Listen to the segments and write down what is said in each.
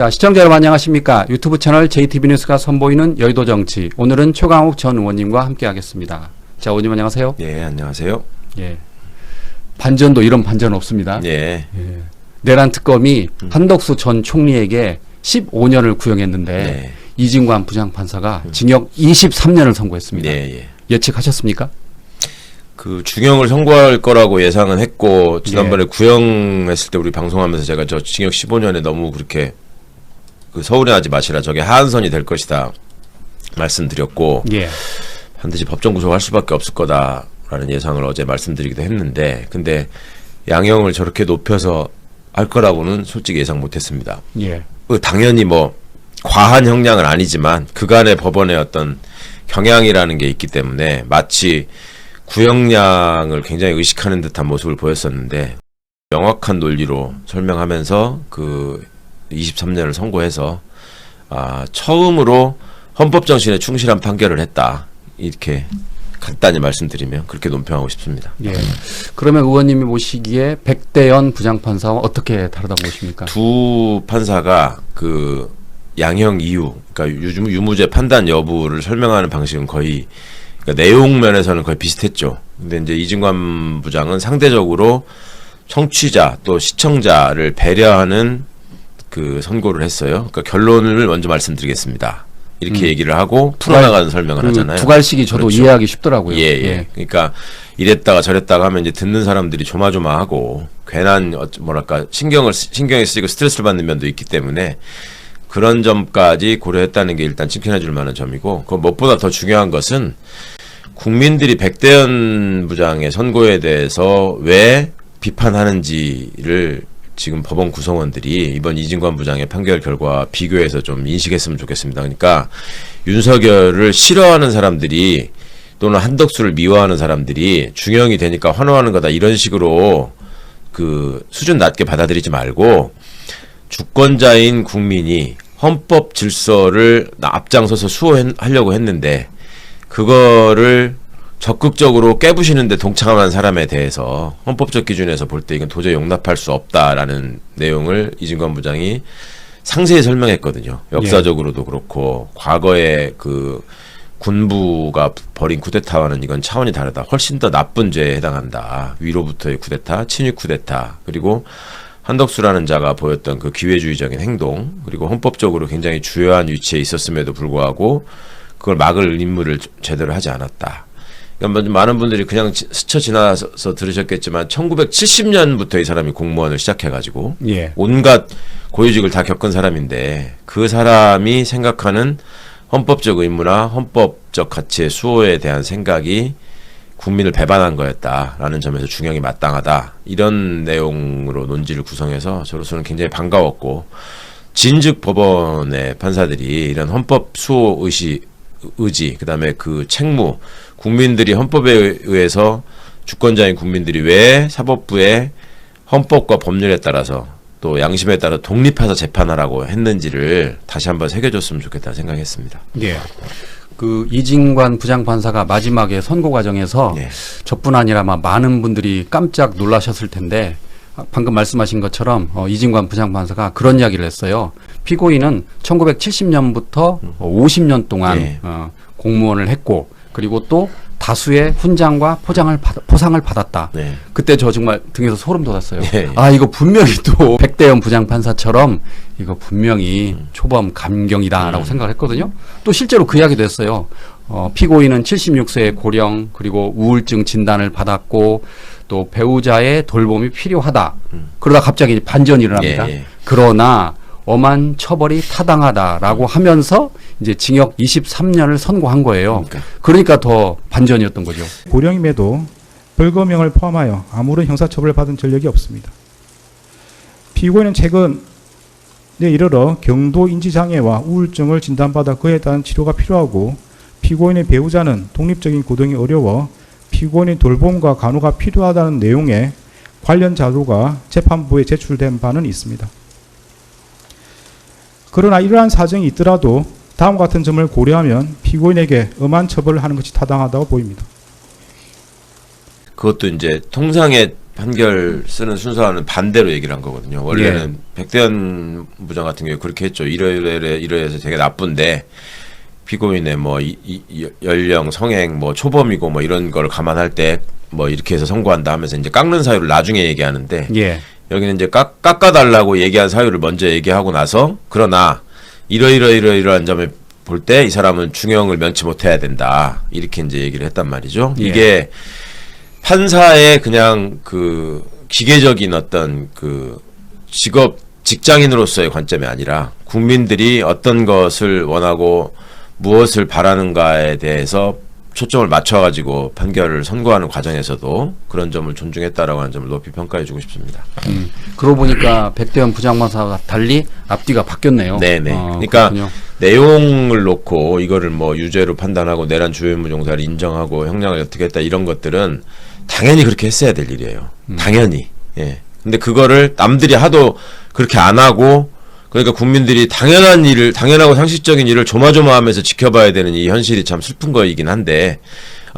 자, 시청자 여러분 안녕하십니까? 유튜브 채널 JTB 뉴스가 선보이는 여의도 정치. 오늘은 최강욱 전 의원님과 함께 하겠습니다. 자, 의원님 안녕하세요. 예, 안녕하세요. 예. 반전도 이런 반전 없습니다. 예. 예. 내란 특검이 한덕수 전 총리에게 15년을 구형했는데 네. 이진관 부장판사가 징역 23년을 선고했습니다. 예. 예측하셨습니까? 그 중형을 선고할 거라고 예상은 했고 지난번에 구형했을 때 우리 방송하면서 제가 저 징역 15년에 너무 그렇게 그 서울행하지 마시라 저게 하한선이 될 것이다 말씀드렸고 예. 반드시 법정 구속할 수밖에 없을 거다라는 예상을 어제 말씀드리기도 했는데 근데 양형을 저렇게 높여서 할 거라고는 솔직히 예상 못했습니다. 예. 당연히 뭐 과한 형량은 아니지만 그간의 법원의 어떤 경향이라는 게 있기 때문에 마치 구형량을 굉장히 의식하는 듯한 모습을 보였었는데 명확한 논리로 설명하면서 그 23년을 선고해서 처음으로 헌법 정신에 충실한 판결을 했다. 이렇게 간단히 말씀드리면 그렇게 논평하고 싶습니다. 예. 그러면 의원님이 보시기에 백대연 부장판사와 어떻게 다르다고 보십니까? 두 판사가 그 양형 이유, 그러니까 유무죄 판단 여부를 설명하는 방식은 거의 그러니까 내용 면에서는 거의 비슷했죠. 근데 이제 이진관 부장은 상대적으로 청취자 또 시청자를 배려하는 그 선고를 했어요. 그러니까 결론을 먼저 말씀드리겠습니다. 이렇게 얘기를 하고 풀어나가는 설명을 하잖아요. 두 갈씩이 저도 그렇죠. 이해하기 쉽더라고요. 예. 그러니까 이랬다가 저랬다가 하면 이제 듣는 사람들이 조마조마하고 괜한 뭐랄까 신경이 쓰이고 스트레스를 받는 면도 있기 때문에 그런 점까지 고려했다는 게 일단 칭찬해 줄 만한 점이고 그 무엇보다 더 중요한 것은 국민들이 백대연 부장의 선고에 대해서 왜 비판하는지를 지금 법원 구성원들이 이번 이진관 부장의 판결 결과와 비교해서 좀 인식했으면 좋겠습니다. 그러니까 윤석열을 싫어하는 사람들이 또는 한덕수를 미워하는 사람들이 중형이 되니까 환호하는 거다 이런 식으로 그 수준 낮게 받아들이지 말고 주권자인 국민이 헌법 질서를 앞장서서 수호하려고 했는데 그거를 적극적으로 깨부시는데 동참한 사람에 대해서 헌법적 기준에서 볼 때 이건 도저히 용납할 수 없다라는 내용을 이진관 부장이 상세히 설명했거든요. 역사적으로도 그렇고 과거에 그 군부가 벌인 쿠데타와는 이건 차원이 다르다. 훨씬 더 나쁜 죄에 해당한다. 위로부터의 쿠데타, 친위 쿠데타, 그리고 한덕수라는 자가 보였던 그 기회주의적인 행동, 그리고 헌법적으로 굉장히 주요한 위치에 있었음에도 불구하고 그걸 막을 임무를 제대로 하지 않았다. 그러니까 많은 분들이 그냥 스쳐 지나서 들으셨겠지만 1970년부터 이 사람이 공무원을 시작해가지고 온갖 고위직을 다 겪은 사람인데 그 사람이 생각하는 헌법적 의무나 헌법적 가치의 수호에 대한 생각이 국민을 배반한 거였다라는 점에서 중형이 마땅하다. 이런 내용으로 논지를 구성해서 저로서는 굉장히 반가웠고 진즉 법원의 판사들이 이런 헌법 수호 의지 그다음에 그 책무 국민들이 헌법에 의해서 주권자인 국민들이 왜 사법부의 헌법과 법률에 따라서 또 양심에 따라 독립해서 재판하라고 했는지를 다시 한번 새겨줬으면 좋겠다 생각했습니다. 예. 그 이진관 부장판사가 마지막에 선고 과정에서 저뿐 아니라 많은 분들이 깜짝 놀라셨을 텐데 방금 말씀하신 것처럼 이진관 부장판사가 그런 이야기를 했어요. 피고인은 1970년부터 50년 동안 공무원을 했고 그리고 또 다수의 훈장과 포상을 받았다. 그때 저 정말 등에서 소름 돋았어요. 이거 분명히 또 백대연 부장판사처럼 이거 분명히 초범 감경이다라고 생각을 했거든요. 또 실제로 그 이야기도 했어요. 피고인은 76세의 고령 그리고 우울증 진단을 받았고 또 배우자의 돌봄이 필요하다. 그러다 갑자기 반전이 일어납니다. 그러나 엄한 처벌이 타당하다라고 하면서 이제 징역 23년을 선고한 거예요. 그러니까 더 반전이었던 거죠. 고령임에도 벌금형을 포함하여 아무런 형사처벌을 받은 전력이 없습니다. 피고인은 최근에 이르러 경도 인지장애와 우울증을 진단받아 그에 따른 치료가 필요하고 피고인의 배우자는 독립적인 고등이 어려워 피고인의 돌봄과 간호가 필요하다는 내용의 관련 자료가 재판부에 제출된 바는 있습니다. 그러나 이러한 사정이 있더라도 다음과 같은 점을 고려하면 피고인에게 엄한 처벌을 하는 것이 타당하다고 보입니다. 그것도 이제 통상의 판결 쓰는 순서와는 반대로 얘기를 한 거거든요. 원래는 백대현 부장 같은 경우에 그렇게 했죠. 이러해서 되게 나쁜데 피고인의 뭐 연령, 성행, 뭐 초범이고 뭐 이런 걸 감안할 때 뭐 이렇게 해서 선고한다 하면서 이제 깎는 사유를 나중에 얘기하는데 예. 여기는 이제 깎아달라고 얘기한 사유를 먼저 얘기하고 나서 그러나 이러한 점을 볼 때 이 사람은 중형을 면치 못해야 된다 이렇게 이제 얘기를 했단 말이죠. 예. 이게 판사의 그냥 그 기계적인 어떤 그 직장인으로서의 관점이 아니라 국민들이 어떤 것을 원하고 무엇을 바라는가에 대해서 초점을 맞춰가지고 판결을 선고하는 과정에서도 그런 점을 존중했다라고 하는 점을 높이 평가해주고 싶습니다. 그러고 보니까 백대현 부장판사와 달리 앞뒤가 바뀌었네요. 네네. 그러니까 그렇군요. 내용을 놓고 이거를 뭐 유죄로 판단하고 내란 주요의무종사를 인정하고 형량을 어떻게 했다 이런 것들은 당연히 그렇게 했어야 될 일이에요. 당연히. 예. 근데 그거를 남들이 하도 그렇게 안 하고 그러니까 국민들이 당연하고 상식적인 일을 조마조마하면서 지켜봐야 되는 이 현실이 참 슬픈 거이긴 한데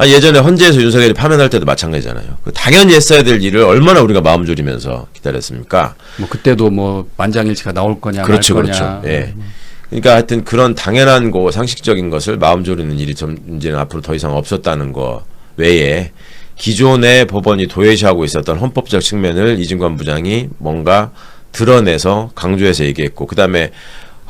예전에 헌재에서 윤석열이 파면할 때도 마찬가지잖아요. 당연히 했어야 될 일을 얼마나 우리가 마음 졸이면서 기다렸습니까? 뭐 그때도 뭐 만장일치가 나올 거냐 그렇죠, 말 거냐. 그렇죠. 예. 그러니까 하여튼 그런 당연한 거 상식적인 것을 마음 졸이는 일이 좀 이제는 앞으로 더 이상 없었다는 거 외에 기존의 법원이 도외시하고 있었던 헌법적 측면을 이진관 부장이 뭔가 드러내서 강조해서 얘기했고 그다음에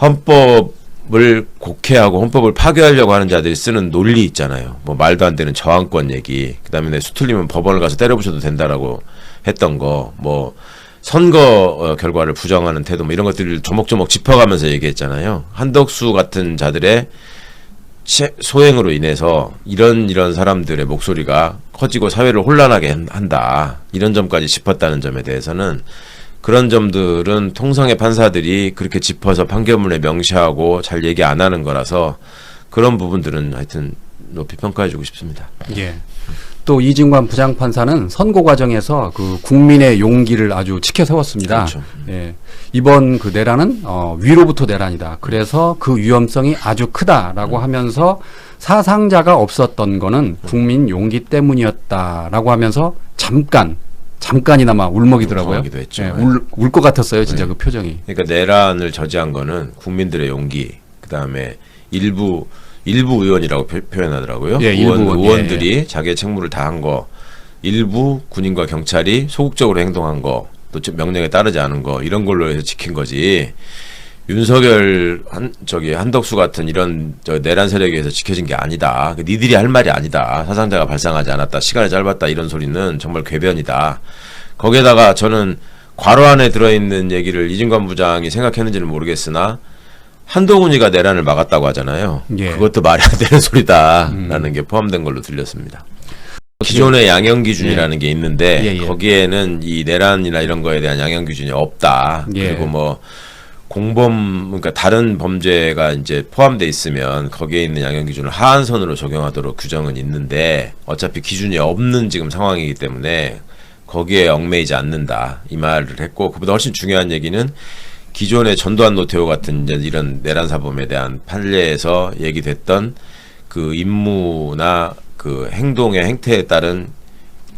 헌법을 곡해하고 헌법을 파괴하려고 하는 자들이 쓰는 논리 있잖아요. 뭐 말도 안 되는 저항권 얘기. 그다음에 내 수틀리면 법원을 가서 때려부셔도 된다라고 했던 거. 뭐 선거 결과를 부정하는 태도 뭐 이런 것들을 조목조목 짚어가면서 얘기했잖아요. 한덕수 같은 자들의 소행으로 인해서 이런 사람들의 목소리가 커지고 사회를 혼란하게 한다. 이런 점까지 짚었다는 점에 대해서는 그런 점들은 통상의 판사들이 그렇게 짚어서 판결문에 명시하고 잘 얘기 안 하는 거라서 그런 부분들은 하여튼 높이 평가해주고 싶습니다. 예. 또 이진관 부장판사는 선고 과정에서 그 국민의 용기를 아주 지켜 세웠습니다. 그렇죠. 예. 이번 그 내란은 위로부터 내란이다. 그래서 그 위험성이 아주 크다라고 하면서 사상자가 없었던 거는 국민 용기 때문이었다라고 하면서 잠깐이나마 울먹이더라고요. 울먹이기도 했죠. 예, 울 것 같았어요, 진짜 그 표정이. 그러니까 내란을 저지한 거는 국민들의 용기, 그 다음에 일부 의원이라고 표현하더라고요. 예, 의원들이 자기의 책무를 다한 거, 일부 군인과 경찰이 소극적으로 행동한 거, 또 명령에 따르지 않은 거 이런 걸로 해서 지킨 거지. 윤석열 한덕수 같은 이런 내란 세력에 의해서 지켜진 게 아니다. 니들이 할 말이 아니다. 사상자가 발생하지 않았다. 시간이 짧았다. 이런 소리는 정말 궤변이다. 거기에다가 저는 괄호 안에 들어있는 얘기를 이진관 부장이 생각했는지는 모르겠으나 한동훈이가 내란을 막았다고 하잖아요. 예. 그것도 말이 안 되는 소리다라는 게 포함된 걸로 들렸습니다. 기존의 양형 기준이라는 게 있는데 거기에는 이 내란이나 이런 거에 대한 양형 기준이 없다. 그리고 뭐 공범 그러니까 다른 범죄가 이제 포함돼 있으면 거기에 있는 양형 기준을 하한선으로 적용하도록 규정은 있는데 어차피 기준이 없는 지금 상황이기 때문에 거기에 얽매이지 않는다 이 말을 했고 그보다 훨씬 중요한 얘기는 기존의 전두환 노태우 같은 이제 이런 내란 사범에 대한 판례에서 얘기됐던 그 임무나 그 행동의 행태에 따른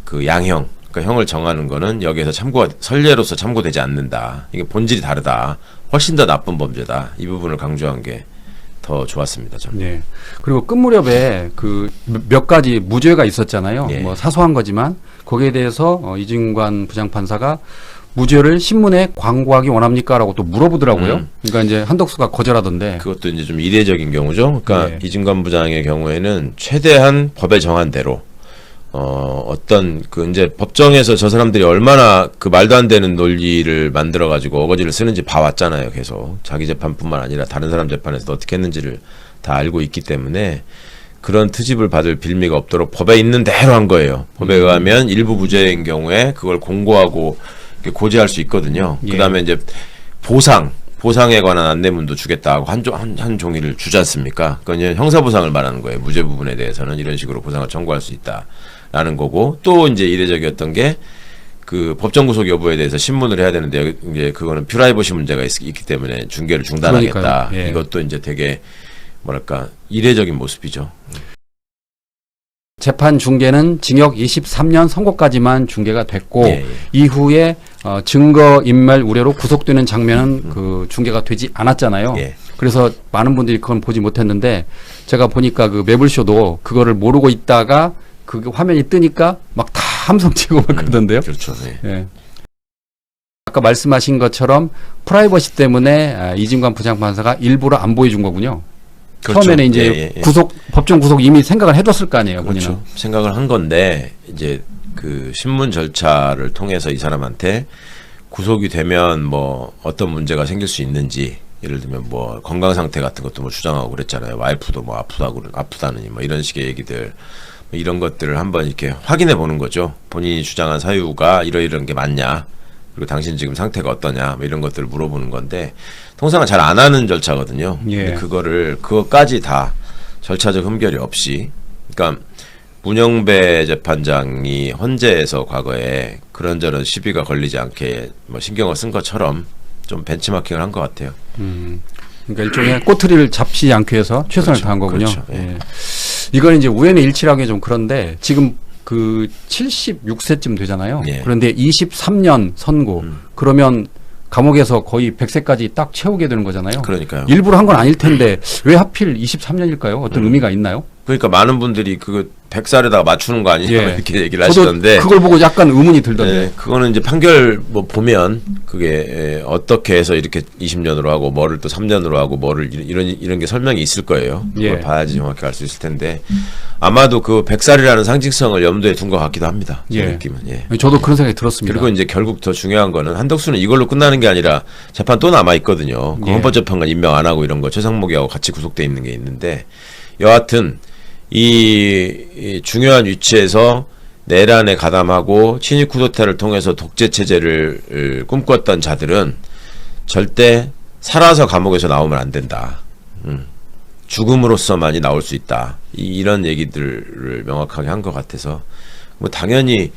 그 양형 그러니까 형을 정하는 거는 여기에서 선례로서 참고되지 않는다. 이게 본질이 다르다. 훨씬 더 나쁜 범죄다. 이 부분을 강조한 게 더 좋았습니다. 저는. 네. 그리고 끝 무렵에 그 몇 가지 무죄가 있었잖아요. 예. 뭐 사소한 거지만 거기에 대해서 이진관 부장판사가 무죄를 신문에 광고하기 원합니까라고 또 물어보더라고요. 그러니까 이제 한덕수가 거절하던데. 그것도 이제 좀 이례적인 경우죠. 그러니까 이진관 부장의 경우에는 최대한 법에 정한 대로 어떤 그 이제 법정에서 저 사람들이 얼마나 그 말도 안 되는 논리를 만들어 가지고 어거지를 쓰는지 봐왔잖아요. 계속 자기 재판뿐만 아니라 다른 사람 재판에서도 어떻게 했는지를 다 알고 있기 때문에 그런 트집을 받을 빌미가 없도록 법에 있는 대로 한 거예요. 법에 의하면 일부 무죄인 경우에 그걸 공고하고 고지할 수 있거든요. 그다음에 이제 보상에 관한 안내문도 주겠다 하고 한 종이를 주지 않습니까? 그건 이제 형사보상을 말하는 거예요. 무죄 부분에 대해서는 이런 식으로 보상을 청구할 수 있다라는 거고 또 이제 이례적이었던 게 그 법정 구속 여부에 대해서 신문을 해야 되는데 이제 그거는 프라이버시 문제가 있기 때문에 중계를 중단하겠다. 예. 이것도 이제 되게 뭐랄까 이례적인 모습이죠. 재판 중계는 징역 23년 선고까지만 중계가 됐고 예, 예. 이후에 증거 인멸 우려로 구속되는 장면은 그 중계가 되지 않았잖아요. 예. 그래서 많은 분들이 그건 보지 못했는데 제가 보니까 그 매블쇼도 그거를 모르고 있다가 그 화면이 뜨니까 막 다 함성 치고 막 그러던데요. 그렇죠. 네. 예. 아까 말씀하신 것처럼 프라이버시 때문에 이진관 부장판사가 일부러 안 보여준 거군요. 그렇죠. 처음에는 이제 예. 법정 구속 이미 생각을 해뒀을 거 아니에요. 그렇죠. 본인은. 생각을 한 건데 이제 그 신문 절차를 통해서 이 사람한테 구속이 되면 뭐 어떤 문제가 생길 수 있는지, 예를 들면 뭐 건강 상태 같은 것도 뭐 주장하고 그랬잖아요. 와이프도 뭐 아프다느니 뭐 이런 식의 얘기들, 뭐 이런 것들을 한번 이렇게 확인해 보는 거죠. 본인이 주장한 사유가 이런 게 맞냐, 그리고 당신 지금 상태가 어떠냐, 뭐 이런 것들을 물어보는 건데 통상은 잘 안 하는 절차거든요. 예. 근데 그것까지 다 절차적 흠결이 없이, 그러니까 문영배 재판장이 헌재에서 과거에 그런저런 시비가 걸리지 않게 뭐 신경을 쓴 것처럼 좀 벤치마킹을 한 것 같아요. 그러니까 일종의 꼬투리를 잡지 않기 위해서 최선을 그렇죠. 다한 거군요. 그렇죠. 예. 예. 이건 이제 우연의 일치라기 좀 그런데 지금 그 76세쯤 되잖아요. 예. 그런데 23년 선고. 그러면 감옥에서 거의 100세까지 딱 채우게 되는 거잖아요. 그러니까요. 일부러 한 건 아닐 텐데 왜 하필 23년일까요? 어떤 의미가 있나요? 그러니까 많은 분들이 그거 100살에다가 맞추는 거 아니냐 예. 이렇게 얘기를 저도 하시던데, 그걸 보고 약간 의문이 들던데. 네, 그거는 이제 판결 뭐 보면 그게 어떻게 해서 이렇게 20년으로 하고 뭐를 또 3년으로 하고 뭐를 이런 게 설명이 있을 거예요. 그걸 예. 봐야지 정확히 알 수 있을 텐데 아마도 그 100살이라는 상징성을 염두에 둔 것 같기도 합니다. 제 예. 느낌은. 예. 저도 그런 생각이 들었습니다. 그리고 이제 결국 더 중요한 거는 한덕수는 이걸로 끝나는 게 아니라 재판 또 남아 있거든요. 그 예. 헌법재판관 임명 안 하고 이런 거 최상목이하고 같이 구속돼 있는 게 있는데, 여하튼 이 중요한 위치에서 내란에 가담하고 친일 쿠데타를 통해서 독재 체제를 꿈꿨던 자들은 절대 살아서 감옥에서 나오면 안 된다. 죽음으로써만이 나올 수 있다. 이런 얘기들을 명확하게 한 것 같아서 뭐 당연히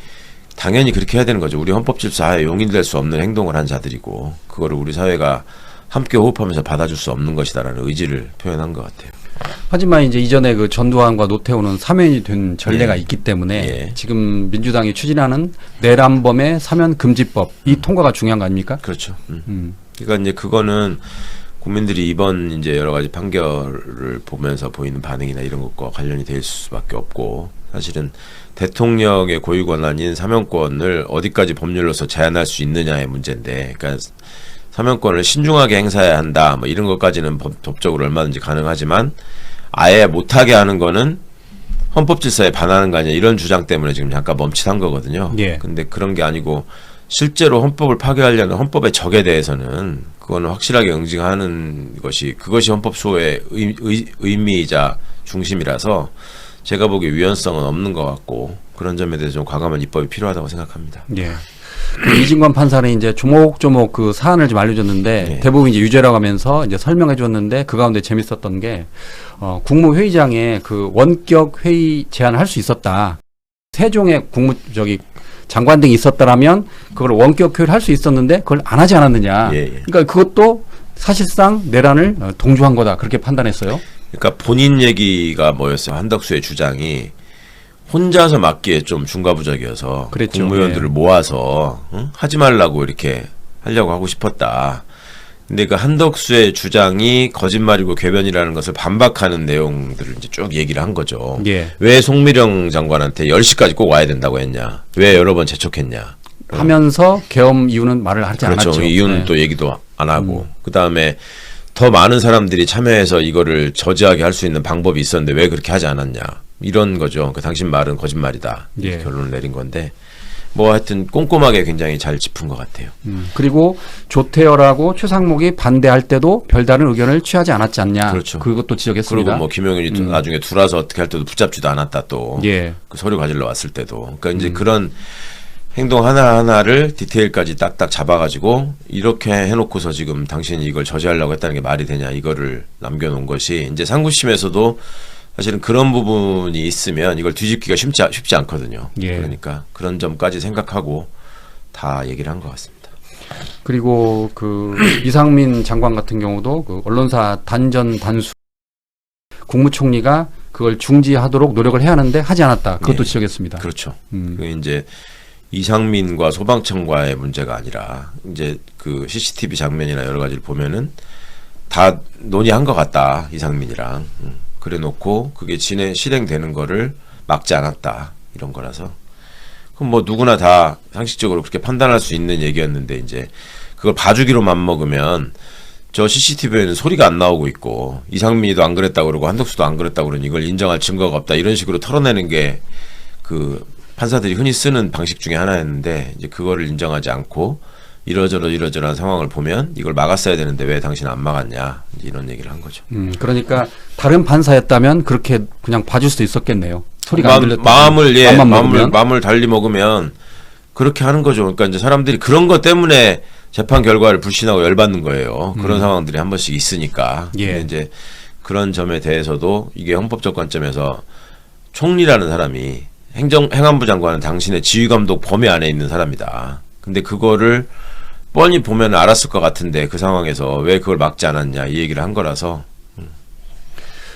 그렇게 해야 되는 거죠. 우리 헌법질서하에 용인될 수 없는 행동을 한 자들이고 그거를 우리 사회가 함께 호흡하면서 받아줄 수 없는 것이다라는 의지를 표현한 것 같아요. 하지만 이제 이전에 그 전두환과 노태우는 사면이 된 전례가 예. 있기 때문에 예. 지금 민주당이 추진하는 내란범의 사면 금지법 이 통과가 중요한 거 아닙니까? 그렇죠. 그러니까 이제 그거는 국민들이 이번 이제 여러 가지 판결을 보면서 보이는 반응이나 이런 것과 관련이 될 수밖에 없고, 사실은 대통령의 고유 권한인 사면권을 어디까지 법률로서 제한할 수 있느냐의 문제인데, 그러니까 사면권을 신중하게 행사해야 한다, 뭐 이런 것까지는 법적으로 얼마든지 가능하지만 아예 못하게 하는 거는 헌법 질서에 반하는 거 아니야, 이런 주장 때문에 지금 잠깐 멈칫한 거거든요. 예. 근데 그런 게 아니고 실제로 헌법을 파괴하려는 헌법의 적에 대해서는 그거는 확실하게 응징하는 것이, 그것이 헌법 수호의 의미이자 중심이라서 제가 보기에 위헌성은 없는 것 같고, 그런 점에 대해서 좀 과감한 입법이 필요하다고 생각합니다. 예. 그 이진관 판사는 이제 조목조목 그 사안을 좀 알려줬는데 예. 대부분 이제 유죄라고 하면서 이제 설명해 줬는데 그 가운데 재밌었던 게 국무회의장에 그 원격 회의 제안을 할 수 있었다. 세종의 장관 등이 있었다라면 그걸 원격 회의를 할 수 있었는데 그걸 안 하지 않았느냐. 예, 예. 그러니까 그것도 사실상 내란을 동조한 거다 그렇게 판단했어요. 그러니까 본인 얘기가 뭐였어요? 한덕수의 주장이 혼자서 맡기에 좀 중과부적이어서 그랬죠. 국무위원들을 예. 모아서 하지 말라고 이렇게 하려고 하고 싶었다. 근데 그 한덕수의 주장이 거짓말이고 궤변이라는 것을 반박하는 내용들을 이제 쭉 얘기를 한 거죠. 예. 왜 송미령 장관한테 10시까지 꼭 와야 된다고 했냐? 왜 여러 번 재촉했냐? 하면서 계엄 이유는 말을 하지 그렇죠. 않았죠. 이유는 네. 또 얘기도 안 하고, 그 다음에 더 많은 사람들이 참여해서 이거를 저지하게 할 수 있는 방법이 있었는데 왜 그렇게 하지 않았냐, 이런 거죠. 그 당신 말은 거짓말이다, 예. 결론을 내린 건데, 뭐 하여튼 꼼꼼하게 굉장히 잘 짚은 것 같아요. 그리고 조태열하고 최상목이 반대할 때도 별다른 의견을 취하지 않았지 않냐. 그렇죠. 그것도 지적했습니다. 그리고 뭐 김용현이 또 나중에 둘아서 어떻게 할 때도 붙잡지도 않았다, 또 예. 그 서류 가지러 왔을 때도. 그러니까 이제 그런 행동 하나하나를 디테일까지 딱딱 잡아가지고 이렇게 해놓고서 지금 당신이 이걸 저지하려고 했다는 게 말이 되냐, 이거를 남겨놓은 것이, 이제 상고심에서도 사실은 그런 부분이 있으면 이걸 뒤집기가 쉽지 않거든요. 예. 그러니까 그런 점까지 생각하고 다 얘기를 한 것 같습니다. 그리고 그 이상민 장관 같은 경우도 그 언론사 단전 단수 국무총리가 그걸 중지하도록 노력을 해야 하는데 하지 않았다. 그것도 예. 지적했습니다. 그렇죠. 그 이제 이상민과 소방청과의 문제가 아니라 이제 그 CCTV 장면이나 여러 가지를 보면은 다 논의한 것 같다. 이상민이랑. 그래놓고 그게 실행되는 거를 막지 않았다. 이런 거라서. 그럼 뭐 누구나 다 상식적으로 그렇게 판단할 수 있는 얘기였는데 이제 그걸 봐주기로만 먹으면 저 CCTV에는 소리가 안 나오고 있고 이상민이도 안 그랬다고 그러고 한덕수도 안 그랬다고 그러니 이걸 인정할 증거가 없다. 이런 식으로 털어내는 게 그 판사들이 흔히 쓰는 방식 중에 하나였는데 이제 그거를 인정하지 않고 이러저러한 상황을 보면 이걸 막았어야 되는데 왜 당신 안 막았냐 이제 이런 얘기를 한 거죠. 그러니까 다른 판사였다면 그렇게 그냥 봐줄 수도 있었겠네요. 소리가 안 들렸다. 마음을 달리 먹으면 그렇게 하는 거죠. 그러니까 이제 사람들이 그런 것 때문에 재판 결과를 불신하고 열받는 거예요. 그런 상황들이 한 번씩 있으니까. 예. 근데 이제 그런 점에 대해서도 이게 헌법적 관점에서 총리라는 사람이 행안부 장관은 당신의 지휘감독 범위 안에 있는 사람이다. 근데 그거를 뻔히 보면 알았을 것 같은데 그 상황에서 왜 그걸 막지 않았냐 이 얘기를 한 거라서.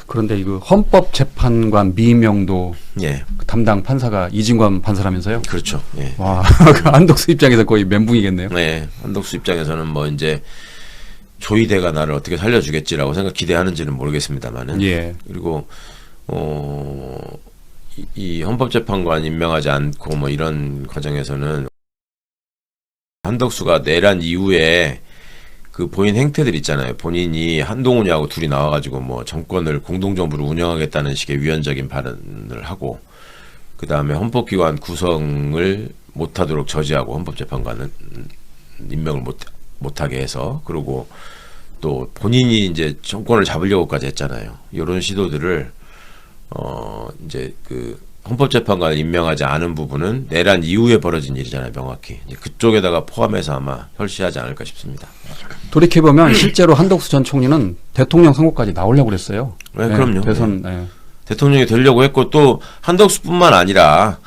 그런데 이거 헌법재판관 미명도 예. 담당 판사가 이진관 판사라면서요? 그렇죠. 예. 와, 그 한덕수 입장에서 거의 멘붕이겠네요. 네. 한덕수 입장에서는 뭐 이제 조이대가 나를 어떻게 살려주겠지라고 기대하는지는 모르겠습니다만은. 예. 그리고 이 헌법재판관 임명하지 않고 뭐 이런 과정에서는 한덕수가 내란 이후에 그 보인 행태들 있잖아요. 본인이 한동훈이하고 둘이 나와가지고 뭐 정권을 공동정부를 운영하겠다는 식의 위헌적인 발언을 하고 그 다음에 헌법기관 구성을 못하도록 저지하고 헌법재판관은 임명을 못하게 해서 그리고 또 본인이 이제 정권을 잡으려고까지 했잖아요. 이런 시도들을 이제 그 헌법재판관을 임명하지 않은 부분은 내란 이후에 벌어진 일이잖아요. 명확히 이제 그쪽에다가 포함해서 아마 설시하지 않을까 싶습니다. 돌이켜보면 실제로 한덕수 전 총리는 대통령 선거까지 나오려고 그랬어요. 네, 그럼요. 대선. 네. 대통령이 되려고 했고 또 한덕수뿐만 아니라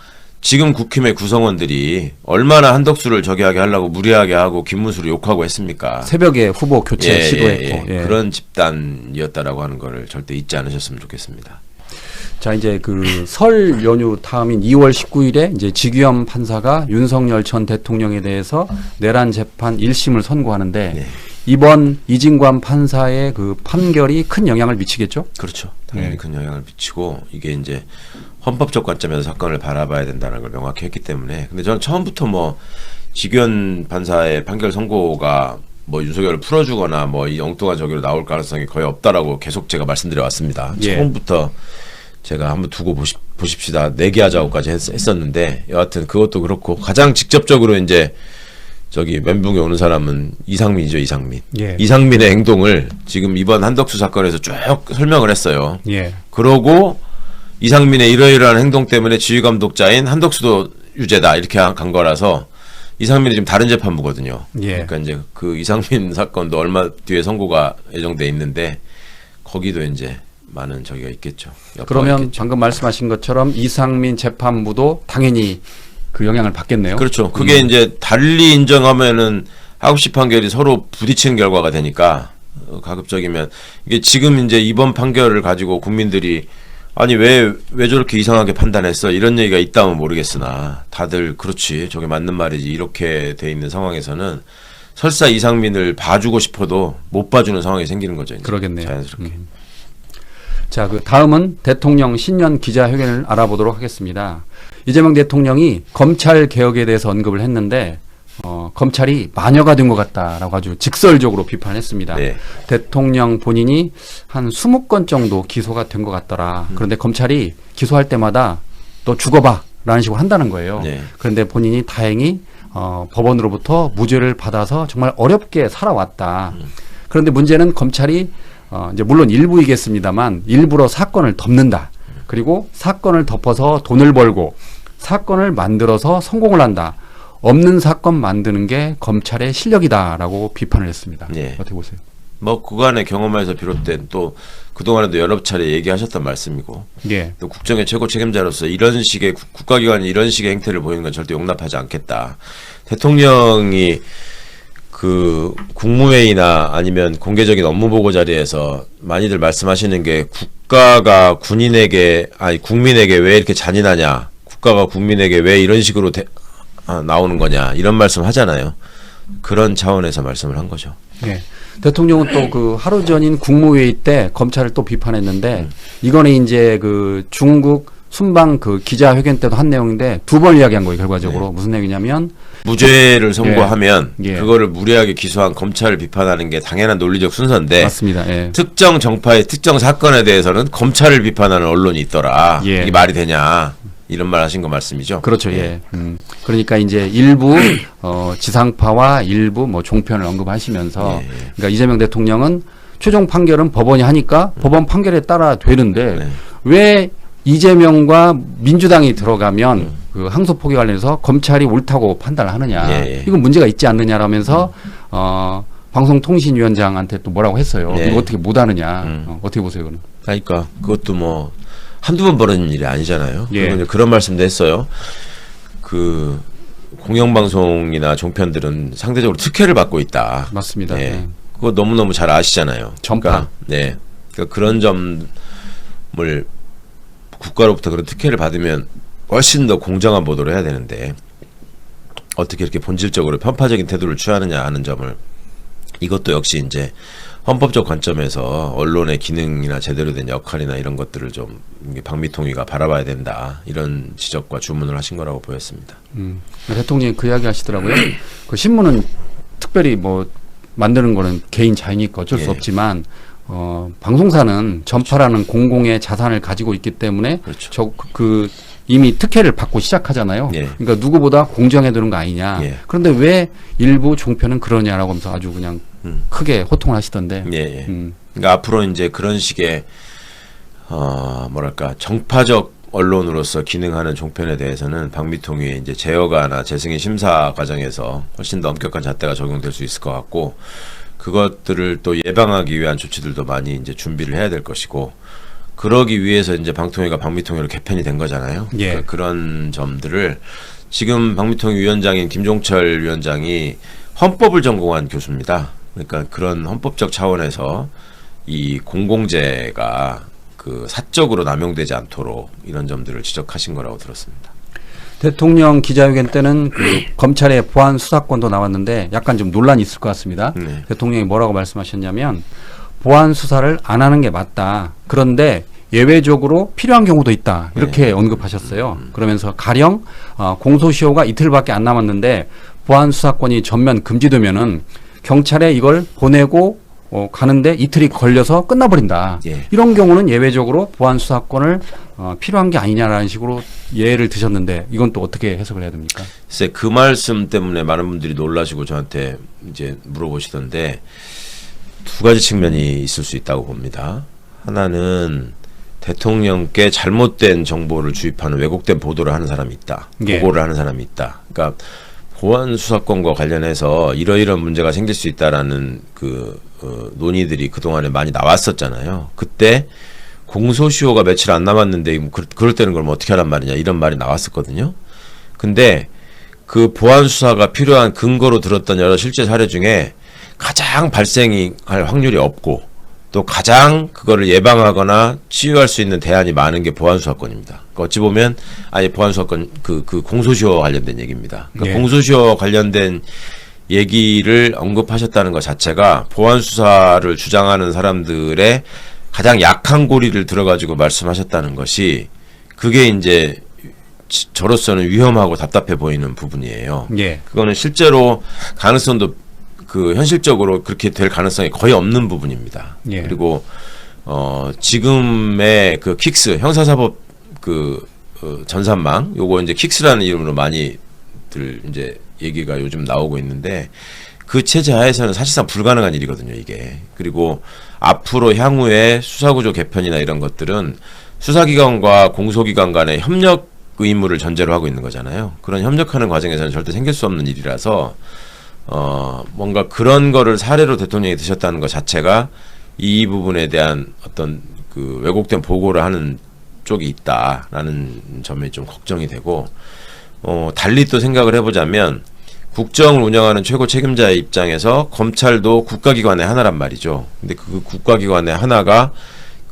지금 국힘의 구성원들이 얼마나 한덕수를 저기하게 하려고 무리하게 하고 김문수를 욕하고 했습니까? 새벽에 후보 교체 시도했고. 예. 그런 집단이었다라고 하는 거를 절대 잊지 않으셨으면 좋겠습니다. 자, 이제 그 설 연휴 다음인 2월 19일에 이제 지규현 판사가 윤석열 전 대통령에 대해서 내란 재판 1심을 선고하는데 네. 이번 이진관 판사의 그 판결이 큰 영향을 미치겠죠? 그렇죠. 당연히 네. 큰 영향을 미치고 이게 이제 헌법적 관점에서 사건을 바라봐야 된다는 걸 명확히 했기 때문에 근데 저는 처음부터 뭐 지규현 판사의 판결 선고가 뭐 윤석열을 풀어주거나 뭐 이 엉뚱한 저기로 나올 가능성이 거의 없다라고 계속 제가 말씀드려 왔습니다. 예. 처음부터 제가 한번 두고 보십시다. 내기하자고까지 했었는데 여하튼 그것도 그렇고 가장 직접적으로 이제 저기 멘붕에 오는 사람은 이상민이죠. 이상민. 예. 이상민의 행동을 지금 이번 한덕수 사건에서 쭉 설명을 했어요. 예. 그러고 이상민의 이러이러한 행동 때문에 지휘감독자인 한덕수도 유죄다 이렇게 간 거라서 이상민이 지금 다른 재판부거든요. 예. 그러니까 이제 그 이상민 사건도 얼마 뒤에 선고가 예정돼 있는데 거기도 이제 많은 저기가 있겠죠. 그러면 있겠죠. 방금 말씀하신 것처럼 이상민 재판부도 당연히 그 영향을 받겠네요. 그렇죠. 그게 이제 달리 인정하면은 하급식 판결이 서로 부딪히는 결과가 되니까 가급적이면 이게 지금 이제 이번 판결을 가지고 국민들이 아니 왜 저렇게 이상하게 판단했어 이런 얘기가 있다면 모르겠으나 다들 그렇지 저게 맞는 말이지 이렇게 돼 있는 상황에서는 설사 이상민을 봐주고 싶어도 못 봐주는 상황이 생기는 거죠. 이제. 그러겠네요. 자연스럽게. 자, 그 다음은 대통령 신년 기자회견을 알아보도록 하겠습니다. 이재명 대통령이 검찰 개혁에 대해서 언급을 했는데 검찰이 마녀가 된 것 같다라고 아주 직설적으로 비판했습니다. 네. 대통령 본인이 한 20건 정도 기소가 된 것 같더라. 그런데 검찰이 기소할 때마다 너 죽어봐라는 식으로 한다는 거예요. 네. 그런데 본인이 다행히 법원으로부터 무죄를 받아서 정말 어렵게 살아왔다. 그런데 문제는 검찰이 이제 물론 일부이겠습니다만 일부러 사건을 덮는다. 그리고 사건을 덮어서 돈을 벌고 사건을 만들어서 성공을 한다. 없는 사건 만드는 게 검찰의 실력이다라고 비판을 했습니다. 네. 어떻게 보세요? 뭐 그간의 경험에서 비롯된 또 그동안에도 여러 차례 얘기하셨던 말씀이고 예. 또 국정의 최고 책임자로서 이런 식의 국가기관이 이런 식의 행태를 보이는 건 절대 용납하지 않겠다. 대통령이 그 국무회의나 아니면 공개적인 업무보고 자리에서 많이들 말씀하시는 게 국가가 군인에게 아니 국민에게 왜 이렇게 잔인하냐, 국가가 국민에게 왜 이런 식으로 나오는 거냐 이런 말씀 하잖아요. 그런 차원에서 말씀을 한 거죠. 예. 대통령은 또 그 하루 전인 국무회의 때 검찰을 또 비판했는데 이거는 이제 그 중국 순방 그 기자회견 때도 한 내용인데 두 번 이야기한 거예요. 결과적으로 무슨 내용이냐면 무죄를 선고하면 예. 그거를 무리하게 기소한 검찰을 비판하는 게 당연한 논리적 순서인데 맞습니다. 예. 특정 정파의 특정 사건에 대해서는 검찰을 비판하는 언론이 있더라. 예. 이게 말이 되냐 이런 말 하신 거 말씀이죠. 그렇죠. 예. 그러니까 이제 일부 지상파와 일부 뭐 종편을 언급하시면서 예. 그러니까 이재명 대통령은 최종 판결은 법원이 하니까 법원 판결에 따라 되는데 네. 왜 이재명과 민주당이 들어가면 그 항소 포기 관련해서 검찰이 옳다고 판단을 하느냐. 예. 이건 문제가 있지 않느냐라면서 방송통신위원장한테 또 뭐라고 했어요. 네. 이거 어떻게 못하느냐. 어떻게 보세요, 그는? 그러니까 그것도 뭐 한두 번 벌어진 일이 아니잖아요. 예. 그리고 이제 그런 말씀도 했어요. 그 공영방송이나 종편들은 상대적으로 특혜를 받고 있다. 맞습니다. 예. 예. 그거 너무너무 잘 아시잖아요. 전파. 그러니까, 네. 그러니까 그런 점을 국가로부터 그런 특혜를 받으면 훨씬 더 공정한 보도를 해야 되는데 어떻게 이렇게 본질적으로 편파적인 태도를 취하느냐 하는 점을 이것도 역시 이제 헌법적 관점에서 언론의 기능이나 제대로 된 역할이나 이런 것들을 좀 박미통위가 바라봐야 된다 이런 지적과 주문을 하신 거라고 보였습니다. 대통령이 그 이야기 하시더라고요. 그 신문은 특별히 뭐 만드는 거는 개인 자유니까 어쩔 수 예. 없지만 방송사는 전파라는 공공의 자산을 가지고 있기 때문에 그렇죠. 이미 특혜를 받고 시작하잖아요. 예. 그러니까 누구보다 공정해야 되는 거 아니냐. 예. 그런데 왜 일부 종편은 그러냐라고 하면서 아주 그냥 크게 호통을 하시던데. 예, 예. 그러니까 앞으로 이제 그런 식의 뭐랄까 정파적 언론으로서 기능하는 종편에 대해서는 박미통위의 이제 제어가나 재승인 심사 과정에서 훨씬 더 엄격한 잣대가 적용될 수 있을 것 같고 그것들을 또 예방하기 위한 조치들도 많이 이제 준비를 해야 될 것이고 그러기 위해서 이제 방통위가 박미통위로 개편이 된 거잖아요. 예. 그러니까 그런 점들을 지금 박미통위 위원장인 김종철 위원장이 헌법을 전공한 교수입니다. 그러니까 그런 헌법적 차원에서 이 공공재가 그 사적으로 남용되지 않도록 이런 점들을 지적하신 거라고 들었습니다. 대통령 기자회견 때는 그 검찰의 보안 수사권도 나왔는데 약간 좀 논란이 있을 것 같습니다. 네. 대통령이 뭐라고 말씀하셨냐면 보안 수사를 안 하는 게 맞다. 그런데 예외적으로 필요한 경우도 있다. 이렇게 언급하셨어요. 그러면서 가령 공소시효가 이틀밖에 안 남았는데 보안 수사권이 전면 금지되면은 경찰에 이걸 보내고 가는데 이틀이 걸려서 끝나버린다. 예. 이런 경우는 예외적으로 보안 수사권을 필요한 게 아니냐라는 식으로 예를 드셨는데 이건 또 어떻게 해석을 해야 됩니까? 글쎄 그 말씀 때문에 많은 분들이 놀라시고 저한테 이제 물어보시던데 두 가지 측면이 있을 수 있다고 봅니다. 하나는 대통령께 잘못된 정보를 주입하는 왜곡된 보도를 하는 사람이 있다. 예. 보고를 하는 사람이 있다. 그러니까 보안 수사권과 관련해서 이러이러한 문제가 생길 수 있다라는 논의들이 그동안에 많이 나왔었잖아요. 그때 공소시효가 며칠 안 남았는데 그럴 때는 그럼 어떻게 하란 말이냐 이런 말이 나왔었거든요. 근데 그 보안 수사가 필요한 근거로 들었던 여러 실제 사례 중에 가장 발생이 할 확률이 없고 또 가장 그거를 예방하거나 치유할 수 있는 대안이 많은 게 보안수사권입니다. 그러니까 어찌 보면 보안수사권 그 공소시효와 관련된 얘기입니다. 그러니까 예. 공소시효와 관련된 얘기를 언급하셨다는 것 자체가 보안수사를 주장하는 사람들의 가장 약한 고리를 들어가지고 말씀하셨다는 것이 그게 이제 저로서는 위험하고 답답해 보이는 부분이에요. 예. 그거는 실제로 가능성도 현실적으로 그렇게 될 가능성이 거의 없는 부분입니다. 예. 그리고 지금의 그 킥스 형사사법 전산망 요거 이제 킥스라는 이름으로 많이들 이제 얘기가 요즘 나오고 있는데 그 체제 하에서는 사실상 불가능한 일이거든요, 이게. 그리고 앞으로 향후에 수사구조 개편이나 이런 것들은 수사기관과 공소기관 간의 협력 의무를 전제로 하고 있는 거잖아요. 그런 협력하는 과정에서는 절대 생길 수 없는 일이라서 뭔가 그런 거를 사례로 대통령이 드셨다는 것 자체가 이 부분에 대한 어떤 그 왜곡된 보고를 하는 쪽이 있다라는 점에 좀 걱정이 되고 달리 또 생각을 해보자면 국정을 운영하는 최고 책임자의 입장에서 검찰도 국가기관의 하나란 말이죠. 근데 그 국가기관의 하나가